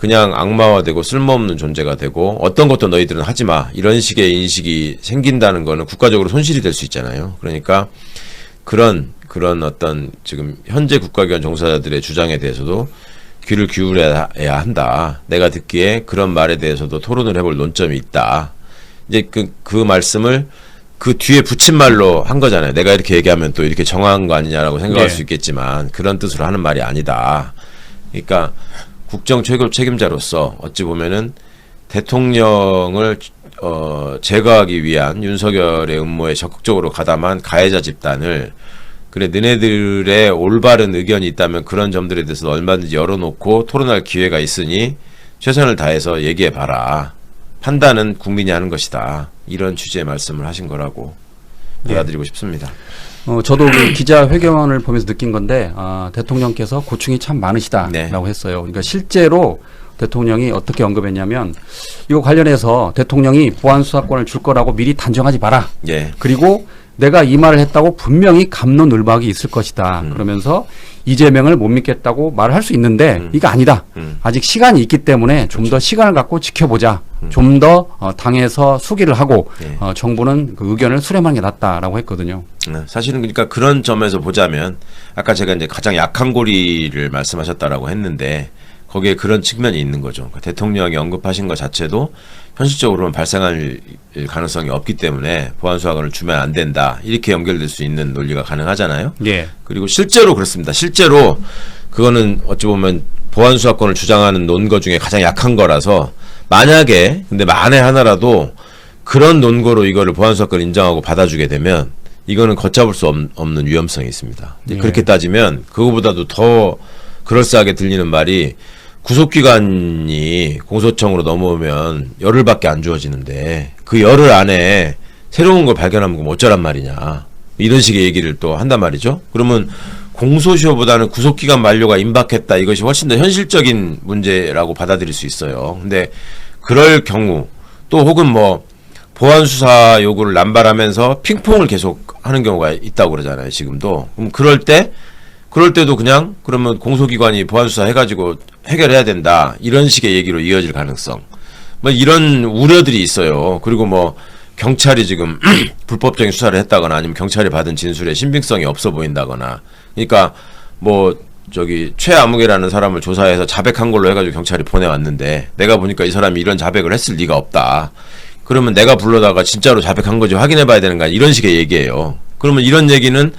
그냥 악마화되고 쓸모없는 존재가 되고 어떤 것도 너희들은 하지 마 이런 식의 인식이 생긴다는 거는 국가적으로 손실이 될 수 있잖아요. 그러니까 그런 어떤 지금 현재 국가기관 종사자들의 주장에 대해서도 귀를 기울여야 한다. 내가 듣기에 그런 말에 대해서도 토론을 해볼 논점이 있다. 이제 그 말씀을 그 뒤에 붙인 말로 한 거잖아요. 내가 이렇게 얘기하면 또 이렇게 정황한 거 아니냐라고 생각할 수 있겠지만 그런 뜻으로 하는 말이 아니다. 그러니까 국정 최고 책임자로서 어찌 보면은 대통령을 제거하기 위한 윤석열의 음모에 적극적으로 가담한 가해자 집단을 그래 너네들의 올바른 의견이 있다면 그런 점들에 대해서 얼마든지 열어놓고 토론할 기회가 있으니 최선을 다해서 얘기해봐라. 판단은 국민이 하는 것이다. 이런 취지의 말씀을 하신 거라고 받아들이고 싶습니다. 저도 그 기자회견을 보면서 느낀 건데 대통령께서 고충이 참 많으시다라고 했어요. 그러니까 실제로 대통령이 어떻게 언급했냐면 이거 관련해서 대통령이 보안수사권을 줄 거라고 미리 단정하지 마라. 예. 그리고 내가 이 말을 했다고 분명히 갑론을박이 있을 것이다. 그러면서 이재명을 못 믿겠다고 말을 할 수 있는데 이거 아니다. 아직 시간이 있기 때문에 좀 더 시간을 갖고 지켜보자. 좀 더 당에서 수기를 하고 정부는 그 의견을 수렴하는 게 낫다라고 했거든요. 사실은 그러니까 그런 점에서 보자면 아까 제가 이제 가장 약한 고리를 말씀하셨다라고 했는데 거기에 그런 측면이 있는 거죠. 그러니까 대통령이 언급하신 것 자체도 현실적으로는 발생할 가능성이 없기 때문에 보안수사권을 주면 안 된다. 이렇게 연결될 수 있는 논리가 가능하잖아요. 예. 그리고 실제로 그렇습니다. 실제로 그거는 어찌 보면 보안수사권을 주장하는 논거 중에 가장 약한 거라서 만약에 근데 만에 하나라도 그런 논거로 이거를 보안수사권 인정하고 받아주게 되면 이거는 걷잡을 수 없는 위험성이 있습니다. 예. 그렇게 따지면 그거보다도 더 그럴싸하게 들리는 말이 구속기간이 공소청으로 넘어오면 열흘밖에 안 주어지는데 그 열흘 안에 새로운 걸 발견하면 그럼 어쩌란 말이냐 이런 식의 얘기를 또 한단 말이죠. 그러면 공소시효보다는 구속기간 만료가 임박했다 이것이 훨씬 더 현실적인 문제라고 받아들일 수 있어요. 근데 그럴 경우 또 혹은 뭐 보안수사 요구를 남발하면서 핑퐁을 계속 하는 경우가 있다고 그러잖아요. 지금도. 그럼 그럴 때도 그냥 그러면 공소기관이 보안수사 해가지고 해결해야 된다. 이런 식의 얘기로 이어질 가능성. 뭐 이런 우려들이 있어요. 그리고 뭐 경찰이 지금 불법적인 수사를 했다거나 아니면 경찰이 받은 진술에 신빙성이 없어 보인다거나. 그러니까 뭐 저기 최아무개라는 사람을 조사해서 자백한 걸로 해가지고 경찰이 보내왔는데 내가 보니까 이 사람이 이런 자백을 했을 리가 없다. 그러면 내가 불러다가 진짜로 자백한 거지 확인해봐야 되는 거야. 이런 식의 얘기예요. 그러면 이런 얘기는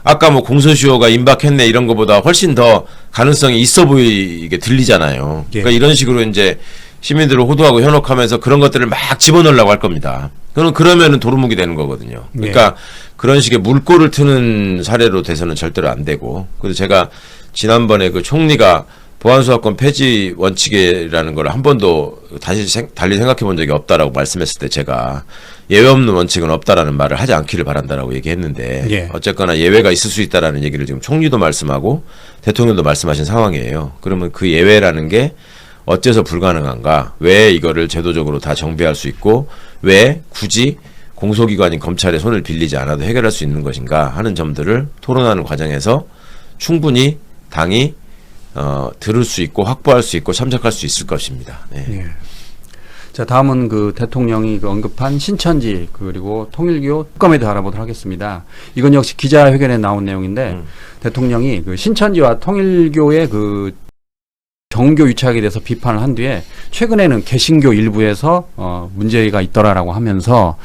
아까 뭐 공소시효가 임박했네 이런 것보다 훨씬 더 가능성이 있어 보이게 들리잖아요. 예. 그러니까 이런 식으로 이제 시민들을 호도하고 현혹하면서 그런 것들을 막 집어넣으려고 할 겁니다. 그러면은 도루묵이 되는 거거든요. 그러니까 그런 식의 물꼬를 트는 사례로 돼서는 절대로 안 되고. 그래서 제가 지난번에 그 총리가 보안수사권 폐지 원칙이라는 걸 한 번도 다시 달리 생각해 본 적이 없다라고 말씀했을 때 제가 예외 없는 원칙은 없다라는 말을 하지 않기를 바란다라고 얘기했는데 예. 어쨌거나 예외가 있을 수 있다라는 얘기를 지금 총리도 말씀하고 대통령도 말씀하신 상황이에요. 그러면 그 예외라는 게 어째서 불가능한가? 왜 이거를 제도적으로 다 정비할 수 있고 왜 굳이 공소기관인 검찰의 손을 빌리지 않아도 해결할 수 있는 것인가 하는 점들을 토론하는 과정에서 충분히 당이 들을 수 있고 확보할 수 있고 참작할 수 있을 것입니다. 네. 예. 자, 다음은 그 대통령이 그 언급한 신천지 그리고 통일교 특검에 대해 알아보도록 하겠습니다. 이건 역시 기자회견에 나온 내용인데 대통령이 그 신천지와 통일교의 그 정교 유착에 대해서 비판을 한 뒤에 최근에는 개신교 일부에서 문제가 있더라라고 하면서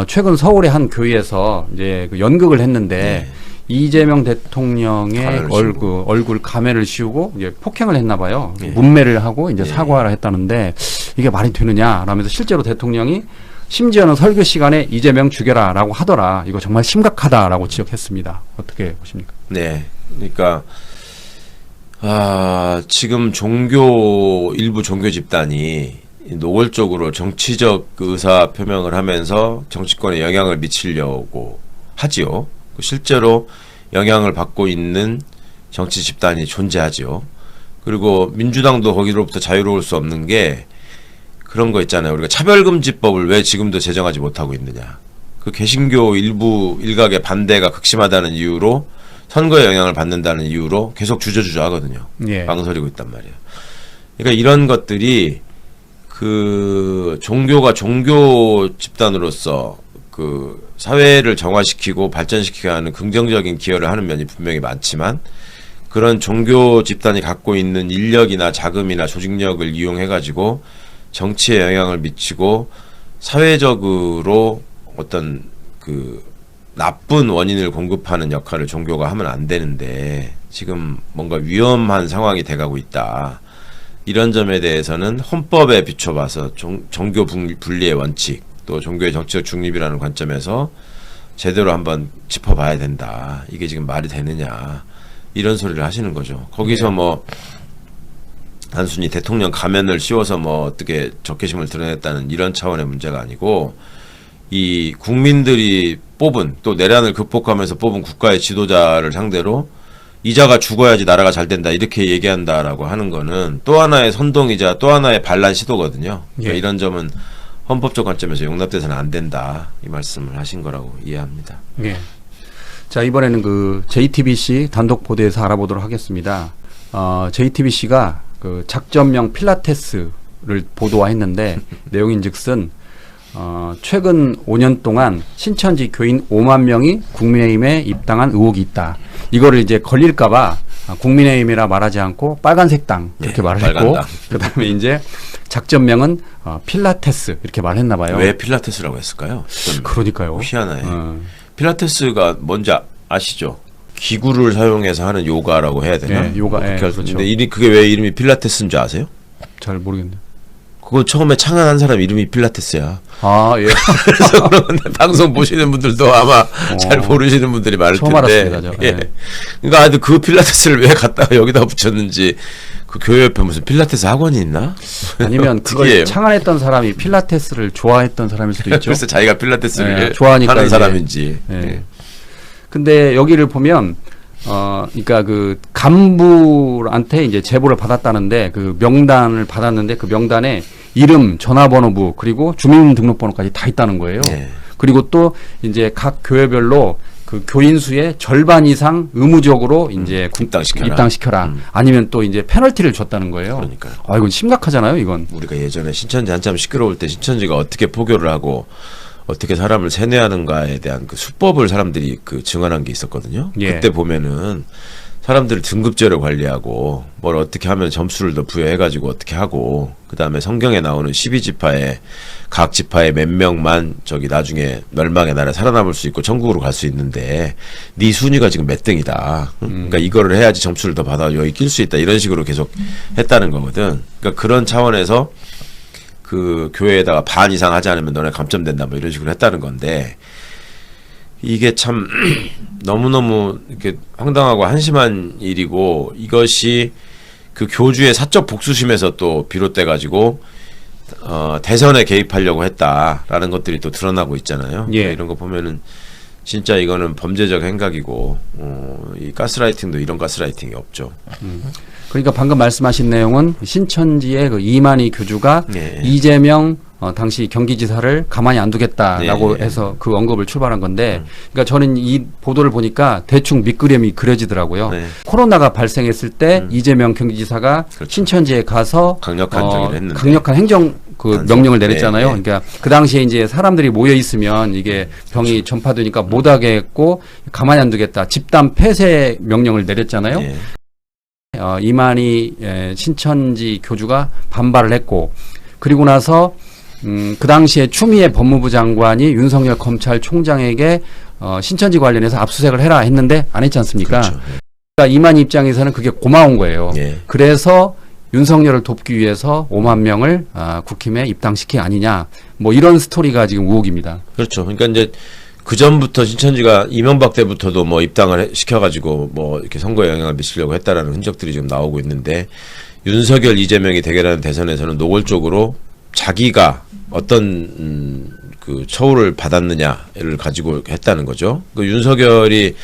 최근 서울의 한 교회에서 이제 그 연극을 했는데 이재명 대통령의 얼굴 가면을 씌우고 이제 폭행을 했나 봐요. 문매를 하고 이제 사과를 했다는데 이게 말이 되느냐 라면서 실제로 대통령이 심지어는 설교 시간에 이재명 죽여라라고 하더라. 이거 정말 심각하다라고 지적했습니다. 어떻게 보십니까? 네. 그러니까 지금 일부 종교 집단이 노골적으로 정치적 의사 표명을 하면서 정치권에 영향을 미치려고 하지요. 실제로 영향을 받고 있는 정치 집단이 존재하지요. 그리고 민주당도 거기로부터 자유로울 수 없는 게 그런 거 있잖아요. 우리가 차별금지법을 왜 지금도 제정하지 못하고 있느냐. 그 개신교 일각의 반대가 극심하다는 이유로 선거에 영향을 받는다는 이유로 계속 주저주저 하거든요. 망설이고 있단 말이에요. 그러니까 이런 것들이 그 종교가 종교 집단으로서 그 사회를 정화시키고 발전시키게 하는 긍정적인 기여를 하는 면이 분명히 많지만 그런 종교 집단이 갖고 있는 인력이나 자금이나 조직력을 이용해 가지고 정치에 영향을 미치고 사회적으로 어떤 그 나쁜 원인을 공급하는 역할을 종교가 하면 안 되는데 지금 뭔가 위험한 상황이 돼가고 있다. 이런 점에 대해서는 헌법에 비춰봐서 종교 분리의 원칙 또 종교의 정치적 중립이라는 관점에서 제대로 한번 짚어봐야 된다. 이게 지금 말이 되느냐 이런 소리를 하시는 거죠. 거기서 뭐 단순히 대통령 가면을 씌워서 뭐 어떻게 적개심을 드러냈다는 이런 차원의 문제가 아니고 이 국민들이 뽑은 또 내란을 극복하면서 뽑은 국가의 지도자를 상대로 이자가 죽어야지 나라가 잘 된다 이렇게 얘기한다라고 하는 거는 또 하나의 선동이자 또 하나의 반란 시도거든요. 그러니까 예. 이런 점은 헌법적 관점에서 용납돼서는 안 된다 이 말씀을 하신 거라고 이해합니다. 예. 자, 이번에는 그 JTBC 단독 보도에서 알아보도록 하겠습니다. JTBC가 그 작전명 필라테스를 보도화했는데 내용인즉슨 최근 5년 동안 신천지 교인 5만 명이 국민의힘에 입당한 의혹이 있다. 이거를 이제 걸릴까봐 국민의힘이라 말하지 않고 빨간색 당 이렇게 말을 했고, 그다음에 이제 작전명은 필라테스 이렇게 말했나 봐요. 왜 필라테스라고 했을까요? 그러니까요. 희한해. 필라테스가 뭔지 아시죠? 기구를 사용해서 하는 요가라고 해야 되나? 예, 요가. 예, 그렇죠. 근데 그게 왜 이름이 필라테스인 줄 아세요? 잘 모르겠네요. 그거 처음에 창안한 사람 이름이 필라테스야. 아, 예. 그래서 그런데 방송 보시는 분들도 아마 잘 모르시는 분들이 많을 처음 텐데. 알았습니다, 저. 예. 예. 그러니까 그 필라테스를 왜 갖다가 여기다 붙였는지 그 교회 옆에 무슨 필라테스 학원이 있나? 아니면 그걸 특이해요. 창안했던 사람이 필라테스를 좋아했던 사람일 수도 있죠. 그래서 자기가 필라테스를 예, 좋아하니까 하는 이제. 사람인지. 예. 예. 근데 여기를 보면 그러니까 그 간부한테 이제 제보를 받았다는데 그 명단을 받았는데 그 명단에 이름, 전화번호부 그리고 주민등록번호까지 다 있다는 거예요. 예. 그리고 또 이제 각 교회별로 그 교인 수의 절반 이상 의무적으로 이제 입당시켜라. 아니면 또 이제 페널티를 줬다는 거예요. 그러니까요. 이건 심각하잖아요, 이건. 우리가 예전에 신천지 한참 시끄러울 때 신천지가 어떻게 포교를 하고 어떻게 사람을 세뇌하는가에 대한 그 수법을 사람들이 그 증언한 게 있었거든요. 예. 그때 보면은 사람들을 등급제로 관리하고 뭘 어떻게 하면 점수를 더 부여해가지고 어떻게 하고 그 다음에 성경에 나오는 12지파에 각 지파에 몇 명만 저기 나중에 멸망의 날에 살아남을 수 있고 천국으로 갈 수 있는데 네 순위가 지금 몇 등이다. 그러니까 이거를 해야지 점수를 더 받아 여기 낄 수 있다. 이런 식으로 계속 했다는 거거든. 그러니까 그런 차원에서 그 교회에다가 반 이상 하지 않으면 너네 감점된다 뭐 이런 식으로 했다는 건데 이게 참 너무너무 이렇게 황당하고 한심한 일이고 이것이 그 교주의 사적 복수심에서 또 비롯돼 가지고 대선에 개입하려고 했다라는 것들이 또 드러나고 있잖아요. 예. 그러니까 이런 거 보면은 진짜 이거는 범죄적 행각이고 이 가스라이팅도 이런 가스라이팅이 없죠. 그러니까 방금 말씀하신 내용은 신천지의 그 이만희 교주가 예. 이재명 당시 경기지사를 가만히 안 두겠다라고 예. 해서 그 언급을 출발한 건데, 그러니까 저는 이 보도를 보니까 대충 밑그림이 그려지더라고요. 네. 코로나가 발생했을 때 이재명 경기지사가 그렇죠. 신천지에 가서 강력한 정의를 했는데. 강력한 행정 그 단속. 명령을 내렸잖아요. 네, 네. 그러니까 그 당시에 이제 사람들이 모여 있으면 이게 병이 전파되니까 못하게 했고 가만히 안 두겠다. 집단 폐쇄 명령을 내렸잖아요. 예. 이만희 신천지 교주가 반발을 했고, 그리고 나서 그 당시에 추미애 법무부 장관이 윤석열 검찰총장에게 신천지 관련해서 압수수색을 해라 했는데 안 했지 않습니까? 그렇죠. 그러니까 이만희 입장에서는 그게 고마운 거예요. 예. 그래서 윤석열을 돕기 위해서 5만 명을 국힘에 입당시키 아니냐, 뭐 이런 스토리가 지금 의혹입니다. 그렇죠. 그러니까 이제 그 전부터 신천지가 이명박 때부터도 뭐 입당을 시켜가지고 뭐 이렇게 선거에 영향을 미치려고 했다라는 흔적들이 지금 나오고 있는데 윤석열 이재명이 대결하는 대선에서는 노골적으로 자기가 어떤 그 처우를 받았느냐를 가지고 했다는 거죠. 그 윤석열이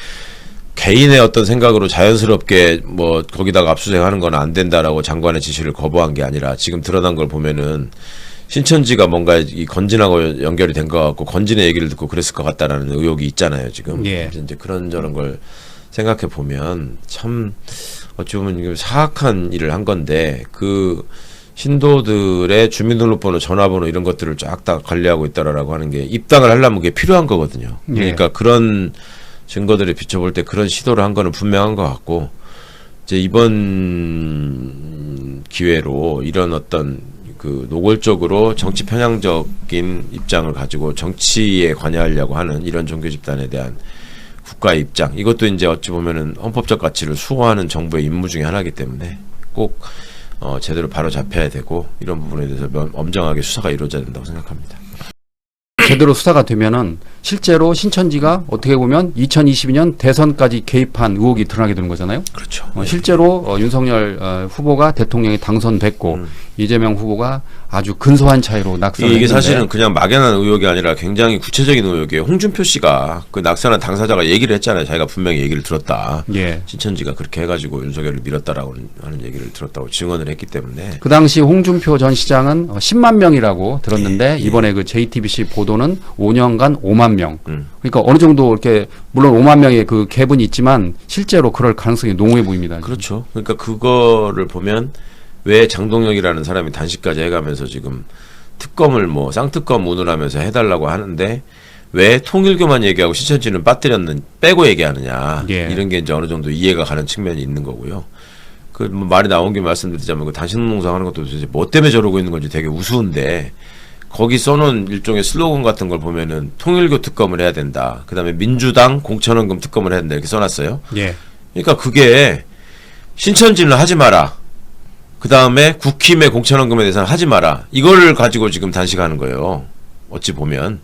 개인의 어떤 생각으로 자연스럽게 뭐 거기다가 압수수색하는 건 안 된다라고 장관의 지시를 거부한 게 아니라 지금 드러난 걸 보면은 신천지가 뭔가 이 건진하고 연결이 된 것 같고 건진의 얘기를 듣고 그랬을 것 같다라는 의혹이 있잖아요. 지금 예. 이제 그런 저런 걸 생각해 보면 참 어찌 보면 이게 사악한 일을 한 건데 그 신도들의 주민등록번호, 전화번호 이런 것들을 쫙 다 관리하고 있다라고 하는 게 입당을 하려면 그게 필요한 거거든요. 그러니까 그런 증거들을 비춰볼 때 그런 시도를 한 거는 분명한 것 같고 이제 이번 기회로 이런 어떤 그 노골적으로 정치 편향적인 입장을 가지고 정치에 관여하려고 하는 이런 종교 집단에 대한 국가의 입장, 이것도 이제 어찌 보면은 헌법적 가치를 수호하는 정부의 임무 중에 하나이기 때문에 꼭 제대로 바로 잡혀야 되고 이런 부분에 대해서 엄정하게 수사가 이루어져야 된다고 생각합니다. 제대로 수사가 되면은 실제로 신천지가 어떻게 보면 2022년 대선까지 개입한 의혹이 드러나게 되는 거잖아요. 그렇죠. 실제로 윤석열 후보가 대통령이 당선됐고 이재명 후보가 아주 근소한 차이로 낙선했는데 이게 사실은 그냥 막연한 의혹이 아니라 굉장히 구체적인 의혹이에요. 홍준표 씨가 그 낙선한 당사자가 얘기를 했잖아요. 자기가 분명히 얘기를 들었다. 예. 신천지가 그렇게 해가지고 윤석열을 밀었다라고 하는 얘기를 들었다고 증언을 했기 때문에 그 당시 홍준표 전 시장은 10만 명이라고 들었는데 이번에 그 JTBC 보도는 5년간 5만 명. 그러니까 어느 정도 이렇게 물론 5만 명의 그 갭은 있지만 실제로 그럴 가능성이 농후해 보입니다. 그렇죠. 그러니까 그거를 보면 왜 장동혁이라는 사람이 단식까지 해가면서 지금 특검을 뭐 쌍특검 운운하면서 해달라고 하는데 왜 통일교만 얘기하고 신천지는 빠뜨렸는 빼고 얘기하느냐. 예. 이런 게 이제 어느 정도 이해가 가는 측면이 있는 거고요. 그 뭐 말이 나온 김에 말씀드리자면 그 단식농장 하는 것도 도대체 뭐 때문에 저러고 있는 건지 되게 우스운데 거기 써놓은 일종의 슬로건 같은 걸 보면은 통일교 특검을 해야 된다. 그다음에 민주당 공천원금 특검을 해야 된다. 이렇게 써놨어요. 예. 그러니까 그게 신천지는 하지 마라. 그 다음에 국힘의 공천원금에 대해서는 하지 마라. 이걸 가지고 지금 단식하는 거예요. 어찌 보면.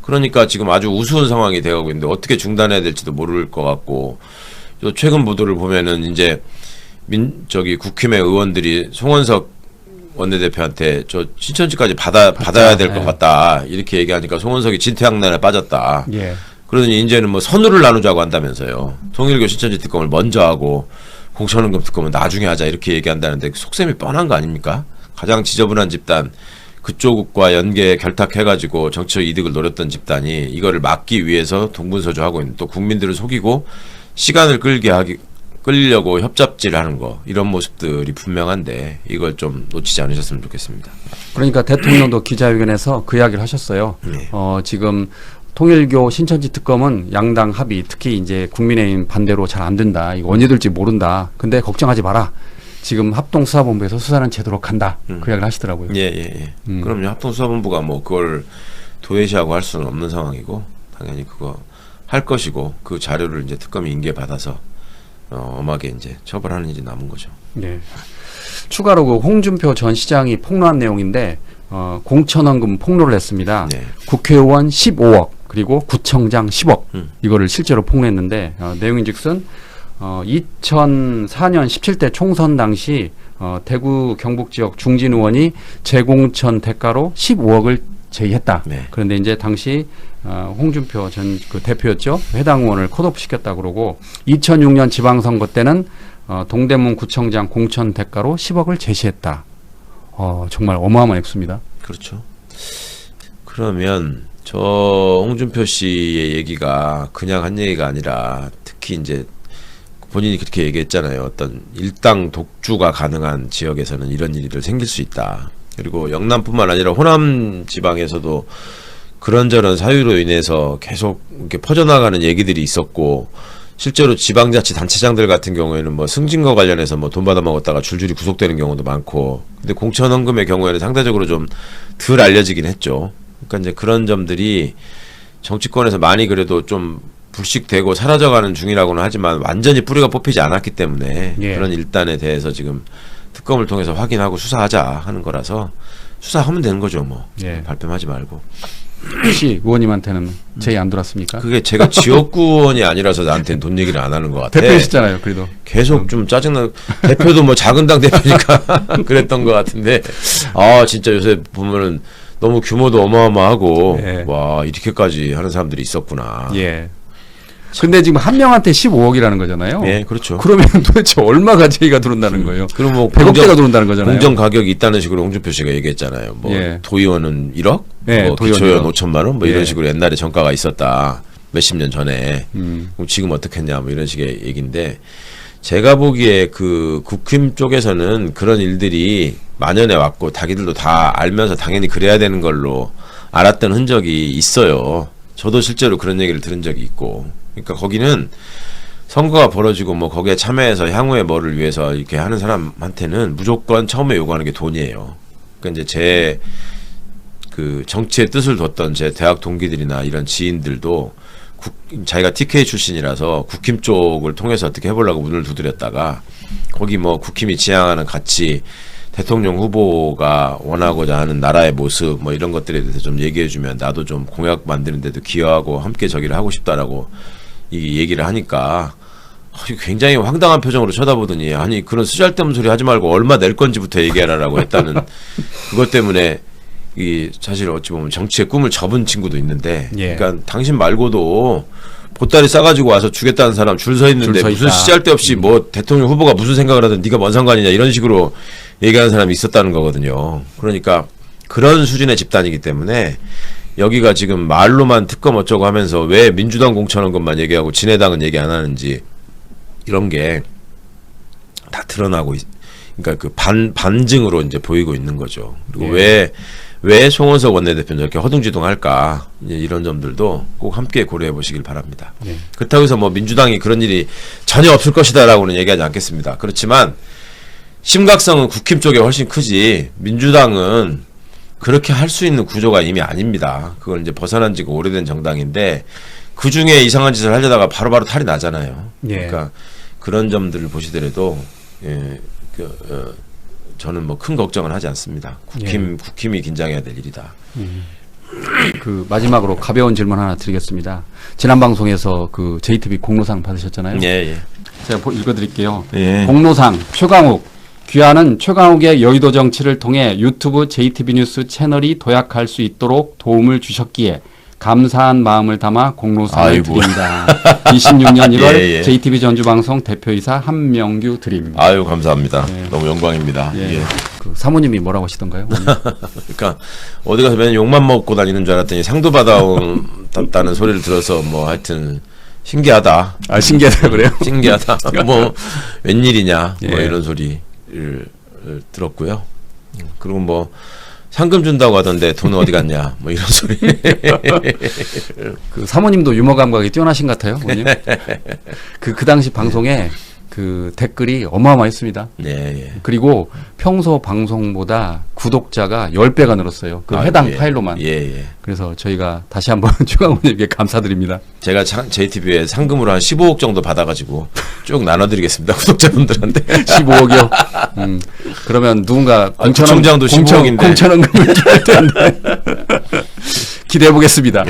그러니까 지금 아주 우스운 상황이 되어가고 있는데 어떻게 중단해야 될지도 모를 것 같고 또 최근 보도를 보면은 이제 국힘의 의원들이 송원석 원내대표한테 저 신천지까지 받아야 될 것 같다. 이렇게 얘기하니까 송원석이 진퇴양난에 빠졌다. 예. 그러더니 이제는 뭐 선우를 나누자고 한다면서요. 통일교 신천지 특검을 먼저 하고 공천원금 특검은 나중에 하자 이렇게 얘기한다는데 속셈이 뻔한 거 아닙니까? 가장 지저분한 집단 그쪽과 연계 결탁해가지고 정치적 이득을 노렸던 집단이 이거를 막기 위해서 동분서주하고 있는 또 국민들을 속이고 시간을 끌려고 협잡질하는 거 이런 모습들이 분명한데 이걸 좀 놓치지 않으셨으면 좋겠습니다. 그러니까 대통령도 기자회견에서 그 이야기를 하셨어요. 네. 지금 통일교 신천지 특검은 양당 합의 특히 이제 국민의힘 반대로 잘 안 된다. 이거 언제 될지 모른다. 근데 걱정하지 마라. 지금 합동수사본부에서 수사는 제대로 간다. 그 이야기를 하시더라고요. 예. 그럼요. 합동수사본부가 뭐 그걸 도외시하고 할 수는 없는 상황이고 당연히 그거 할 것이고 그 자료를 이제 특검이 인계받아서 엄하게 이제 처벌하는 일이 남은 거죠. 네. 추가로 그 홍준표 전 시장이 폭로한 내용인데 공천원금 폭로를 했습니다. 네. 국회의원 15억 그리고 구청장 10억 이거를 실제로 폭로했는데 내용인즉슨 2004년 17대 총선 당시 대구 경북 지역 중진 의원이 재공천 대가로 15억을 제의했다. 네. 그런데 이제 당시 홍준표 전 그 대표였죠. 해당 의원을 컷오프 시켰다 그러고 2006년 지방선거 때는 동대문 구청장 공천 대가로 10억을 제시했다. 정말 어마어마한 액수입니다. 그렇죠. 그러면 저 홍준표 씨의 얘기가 그냥 한 얘기가 아니라 특히 이제 본인이 그렇게 얘기했잖아요. 어떤 일당 독주가 가능한 지역에서는 이런 일이 생길 수 있다. 그리고 영남뿐만 아니라 호남 지방에서도 그런저런 사유로 인해서 계속 이렇게 퍼져나가는 얘기들이 있었고 실제로 지방자치단체장들 같은 경우에는 뭐 승진과 관련해서 뭐 돈 받아 먹었다가 줄줄이 구속되는 경우도 많고 근데 공천원금의 경우에는 상대적으로 좀 덜 알려지긴 했죠. 그러니까 이제 그런 점들이 정치권에서 많이 그래도 좀 불식되고 사라져가는 중이라고는 하지만 완전히 뿌리가 뽑히지 않았기 때문에 예. 그런 일단에 대해서 지금 특검을 통해서 확인하고 수사하자 하는 거라서 수사하면 되는 거죠 뭐. 예. 발뺌하지 말고. 혹시 의원님한테는 제의 안 들었습니까? 그게 제가 지역구원이 아니라서 나한테는 돈 얘기를 안 하는 것 같아. 대표이시잖아요, 그래도. 계속 좀 짜증나. 대표도 뭐 작은 당 대표니까 그랬던 것 같은데 진짜 요새 보면은 너무 규모도 어마어마하고 예. 와 이렇게까지 하는 사람들이 있었구나. 예. 근데 지금 한 명한테 15억이라는 거잖아요. 예, 그렇죠. 그러면 도대체 얼마가 제의가 들어온다는 거예요? 그럼 뭐 100억대가 들어온다는 거잖아요. 공정 가격이 있다는 식으로 홍준표 씨가 얘기했잖아요. 뭐 예. 도의원은 1억, 네, 뭐 도의원 기초의원 1억. 5천만 원, 뭐 예. 이런 식으로 옛날에 정가가 있었다. 몇십 년 전에. 그럼 지금 어떻겠냐 뭐 이런 식의 얘기인데 제가 보기에 그 국힘 쪽에서는 그런 일들이 만연해 왔고 자기들도 다 알면서 당연히 그래야 되는 걸로 알았던 흔적이 있어요. 저도 실제로 그런 얘기를 들은 적이 있고. 그러니까 거기는 선거가 벌어지고 뭐 거기에 참여해서 향후에 뭐를 위해서 이렇게 하는 사람한테는 무조건 처음에 요구하는 게 돈이에요. 그러니까 이제 제 그 정치의 뜻을 뒀던 제 대학 동기들이나 이런 지인들도 자기가 TK 출신이라서 국힘 쪽을 통해서 어떻게 해보려고 문을 두드렸다가 거기 뭐 국힘이 지향하는 가치, 대통령 후보가 원하고자 하는 나라의 모습 뭐 이런 것들에 대해서 좀 얘기해주면 나도 좀 공약 만드는데도 기여하고 함께 저기를 하고 싶다라고 이 얘기를 하니까 굉장히 황당한 표정으로 쳐다보더니 아니 그런 쓰잘데없는 소리 하지 말고 얼마 낼 건지부터 얘기하라라고 했다는 그것 때문에 이 사실 어찌 보면 정치의 꿈을 접은 친구도 있는데 예. 그러니까 당신 말고도 보따리 싸가지고 와서 주겠다는 사람 줄 서 있는데 줄 서 무슨 있다. 쓰잘데없이 뭐 대통령 후보가 무슨 생각을 하든 네가 뭔 상관이냐 이런 식으로 얘기하는 사람이 있었다는 거거든요. 그러니까 그런 수준의 집단이기 때문에 여기가 지금 말로만 특검 어쩌고 하면서 왜 민주당 공천한 것만 얘기하고 진해당은 얘기 안 하는지 이런 게 다 드러나고 그러니까 그 반증으로 이제 보이고 있는 거죠. 그리고 예. 왜 송원석 원내대표는 저렇게 허둥지둥할까 이런 점들도 꼭 함께 고려해 보시길 바랍니다. 예. 그렇다고 해서 뭐 민주당이 그런 일이 전혀 없을 것이다라고는 얘기하지 않겠습니다. 그렇지만 심각성은 국힘 쪽에 훨씬 크지 민주당은 그렇게 할 수 있는 구조가 이미 아닙니다. 그걸 이제 벗어난 지가 오래된 정당인데 그 중에 이상한 짓을 하려다가 바로바로 탈이 나잖아요. 예. 그러니까 그런 점들을 보시더라도 저는 뭐 큰 걱정은 하지 않습니다. 국힘이 긴장해야 될 일이다. 그 마지막으로 가벼운 질문 하나 드리겠습니다. 지난 방송에서 그 JTB 공로상 받으셨잖아요. 예. 제가 읽어드릴게요. 예. 공로상 최강욱. 귀하는 최강욱의 여의도 정치를 통해 유튜브 JTB 뉴스 채널이 도약할 수 있도록 도움을 주셨기에 감사한 마음을 담아 공로상을 아이고. 드립니다. 26년 1월 예. JTB 전주방송 대표이사 한명규 드림. 아유 감사합니다. 예. 너무 영광입니다. 예. 예. 그 사모님이 뭐라고 하시던가요? 그러니까 어디 가서 맨날 욕만 먹고 다니는 줄 알았더니 상도 받아온다는 소리를 들어서 뭐 하여튼 신기하다. 아 신기하다 그래요? 신기하다. 뭐 웬일이냐 뭐 예. 이런 소리를 들었고요. 그리고 뭐 상금 준다고 하던데 돈은 어디 갔냐 뭐 이런 소리. 그 사모님도 유머 감각이 뛰어나신 것 같아요. 그 당시 방송에 그 댓글이 어마어마했습니다. 예. 그리고 평소 방송보다 구독자가 10배가 늘었어요. 그 해당 예. 파일로만. 예. 그래서 저희가 다시 한번 최강훈님께 감사드립니다. 제가 JTB에 상금으로 한 15억 정도 받아가지고 쭉 나눠드리겠습니다. 구독자분들한테. 15억이요? 그러면 누군가 구청장도 15억인데. 공천원금을 줄 텐데. 기대해 보겠습니다.